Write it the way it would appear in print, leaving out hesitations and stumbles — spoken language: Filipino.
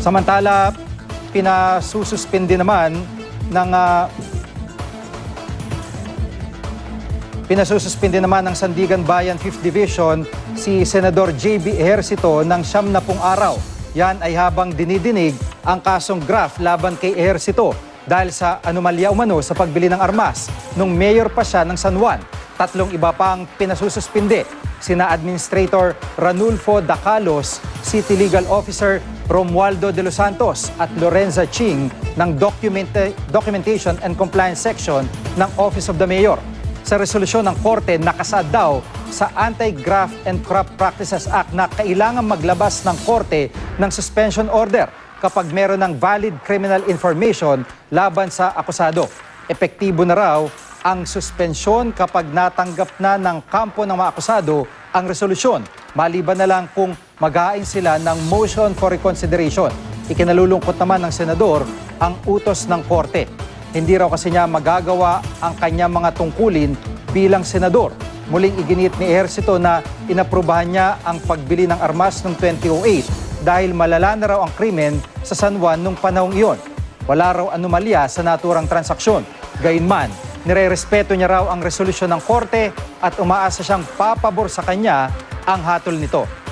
Samantala, pinasususpindi naman ng Sandigan Bayan 5th Division si Senador J.B. Ejercito ng 90 araw. Yan ay habang dinidinig ang kasong graft laban kay Ejercito dahil sa anomalya umano sa pagbili ng armas nung mayor pa siya ng San Juan. 3 iba pang pinasususpindi, sina Administrator Ranulfo Dacalos, City Legal Officer Romualdo de los Santos at Lorenza Ching ng Documentation and Compliance Section ng Office of the Mayor. Sa resolusyon ng Korte, nakasaad daw sa Anti-Graft and Corrupt Practices Act na kailangan maglabas ng Korte ng suspension order kapag meron ng valid criminal information laban sa akusado. Epektibo na raw ang suspensyon kapag natanggap na ng kampo ng mga akusado ang resolusyon, maliban na lang kung mag-ain sila ng motion for reconsideration. Ikinalulungkot naman ng senador ang utos ng Korte. Hindi raw kasi niya magagawa ang kanyang mga tungkulin bilang senador. Muling iginit ni Ejercito na inaprubahan niya ang pagbili ng armas noong 2008 dahil malala na raw ang krimen sa San Juan noong panahong iyon. Wala raw anomalya sa naturang transaksyon. Gayunman, nirerespeto niya raw ang resolusyon ng Korte at umaasa siyang papabor sa kanya ang hatol nito.